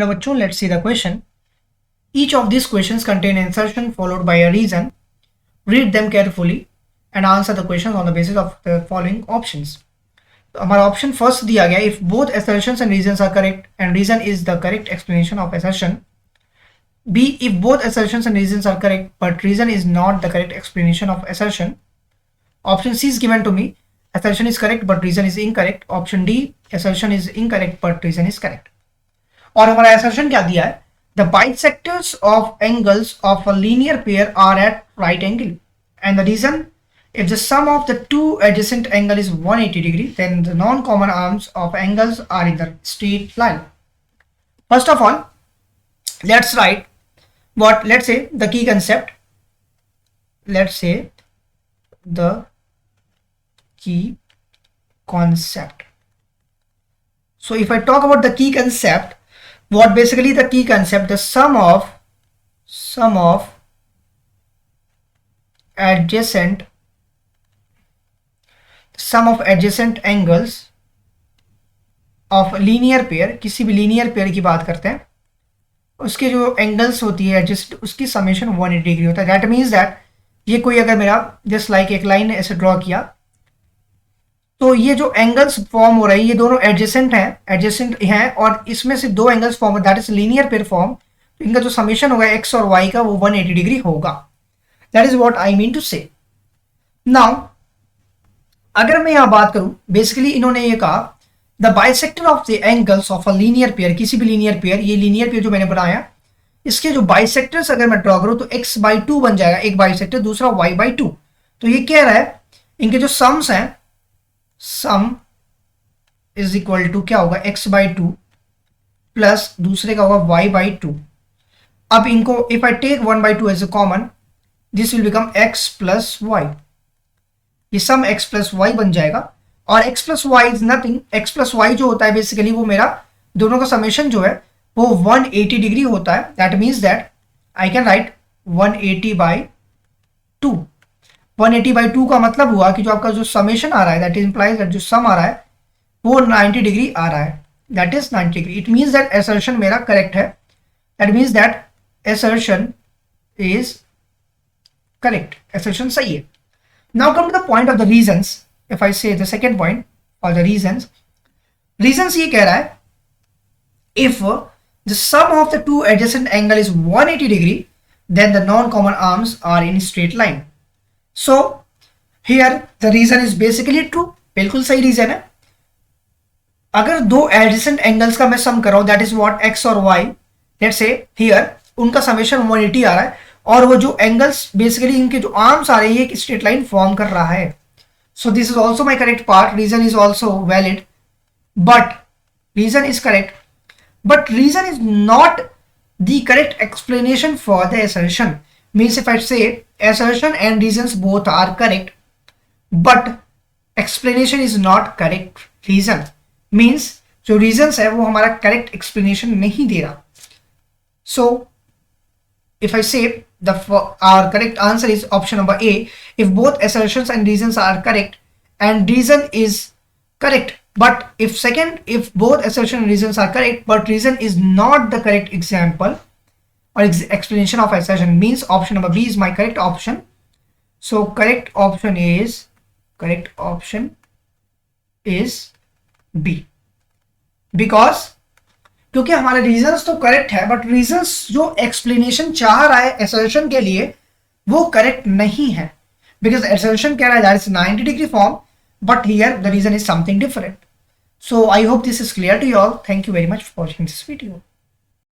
Now bachcho, let's see the question. Each of these questions contain insertion followed by a reason. Read them carefully and answer the questions on the basis of the following options. तो हमारा option first दिया गया, if both assertions and reasons are correct and reason is the correct explanation of assertion. B, if both assertions and reasons are correct but reason is not the correct explanation of assertion. Option C is given to me, assertion is correct but reason is incorrect. Option D, assertion is incorrect but reason is correct. और हमारा assertion क्या दिया है, the bisectors of angles of a linear pair are at right angle, and the reason, if the sum of the two adjacent angle is 180 degree, then the non-common arms of angles are in the straight line. First of all, let's write what, let's say the key concept. Let's say the key concept. So if I talk about the key concept, what basically the key concept, the sum of adjacent angles of linear pair, किसी भी linear pair की बात करते हैं, उसके जो angles होती है एडजस्ट, उसकी समेशन 180 डिग्री होता है. दैट मीन्स दैट ये कोई अगर मेरा जस्ट लाइक एक लाइन ऐसे ड्रॉ किया तो ये जो एंगल्स फॉर्म हो रहे हैं ये दोनों एडजेसेंट हैं और इसमें से दो angles form, that is linear pair form. तो इनका जो समेशन होगा एक्स और वाई का वो 180 डिग्री होगा. That is what I mean to say. Now अगर मैं यहाँ बात करूं, बेसिकली इन्होंने ये कहा the bisector of the angles of a linear pair, किसी भी लीनियर पेयर, ये लीनियर पेयर जो मैंने बनाया इसके जो बाइसेक्टर्स अगर मैं ड्रॉ करूं तो x/2 बन जाएगा, एक बाइसेक्टर, दूसरा y/2. तो ये कह रहा है इनके जो सम्स हैं, सम इज इक्वल टू क्या होगा, x/2 प्लस दूसरे का होगा y/2. अब इनको if I take 1/2 as a common, this will become x plus y. ये सम x प्लस वाई बन जाएगा और x plus y is nothing, x plus y जो होता है बेसिकली वो मेरा दोनों का समेशन जो है वो 180 डिग्री होता है. That means that I can write 180/2. 180/2 का मतलब हुआ कि जो आपका जो समेशन आ रहा है दैट इंप्लाइज दैट जो सम आ रहा है वो 90 डिग्री आ रहा है, that is 90 degree. It means that assertion मेरा करेक्ट है. That means that assertion is correct, assertion सही है. Now come to the point of the reasons. If I say the second point और द रीजंस ये कह रहा है if the sum of the two adjacent angle is 180 degree then the non-common arms are in straight line. So here the reason is basically true, बिल्कुल सही reason है. अगर दो adjacent angles का मैं सम कर रहा हूं, that is what x और y, let's say here उनका समेशन 180 आ रहा है और वो जो एंगल्स बेसिकली इनके जो आर्म्स आ रहे हैं ये एक स्ट्रेट लाइन फॉर्म कर रहा है. So this is also my correct part. Reason is also valid, but reason is correct, but reason is not the correct explanation for the assertion. Means if I say assertion and reasons both are correct, but explanation is not correct reason, means जो reasons है वो हमारा correct explanation नहीं दे रहा. So if I say our correct answer is option number A. If both assertions and reasons are correct and reason is correct, but if both assertion and reasons are correct but reason is not the correct example or explanation of assertion, means option number B is my correct option. So correct option is B, because क्योंकि हमारे reasons तो correct है but reasons जो explanation चाह रहा है assertion के लिए वो करेक्ट नहीं है, बिकॉज असर्शन कह रहा है that is 90 degree form but here the reason is something different. So I hope this is clear to you all. Thank you very much for watching this video.